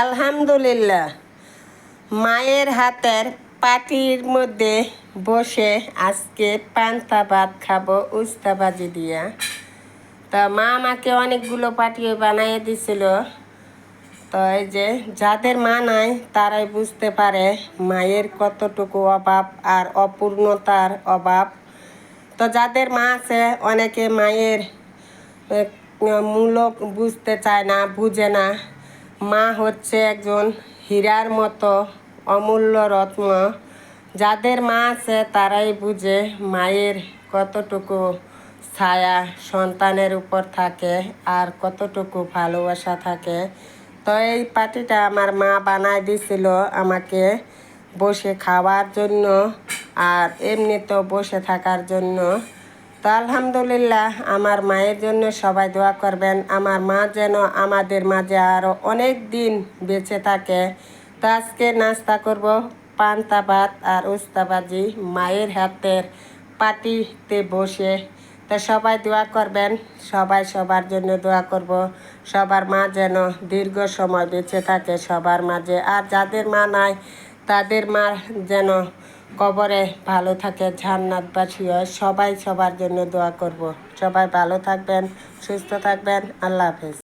আলহামদুলিল্লাহ, মায়ের হাতের পাটির মধ্যে বসে আজকে পান্তা ভাত খাবো উস্তা ভাজি দিয়া। তা মা আমাকে অনেকগুলো পাটিও বানিয়ে দিছিল। তো এই যে যাদের মা নাই তারাই বুঝতে পারে মায়ের কতটুকু অভাব আর অপূর্ণতার অভাব। তো যাদের মা আছে অনেকে মায়ের মূল্য বুঝতে চায় না, বুঝে না। মা হচ্ছে একজন হীরার মতো অমূল্য রত্ন। যাদের মা আছে তারাই বুঝে মায়ের কতটুকু ছায়া সন্তানের উপর থাকে আর কতটুকু ভালোবাসা থাকে। তো এই পাটিটা আমার মা বানায় দিছিল আমাকে বসে খাওয়ার জন্য আর এমনিতেও বসে থাকার জন্য। তো আলহামদুলিল্লাহ, আমার মায়ের জন্য সবাই দোয়া করবেন। আমার মা যেন আমাদের মাঝে আরও অনেক দিন বেঁচে থাকে। তো আজকে নাস্তা করব পান্তা ভাত আর উস্তা ভাজি মায়ের হাতের পাটিতে বসে। তো সবাই দোয়া করবেন, সবাই সবার জন্য দোয়া করব। সবার মা যেন দীর্ঘ সময় বেঁচে থাকে সবার মাঝে। আর যাদের মা নাই তাদের মা যেন কবরে ভালো থাকে, জান্নাতবাসী হয়। সবাই সবার জন্য দোয়া করব। সবাই ভালো থাকবেন, সুস্থ থাকবেন। আল্লাহ হাফেজ।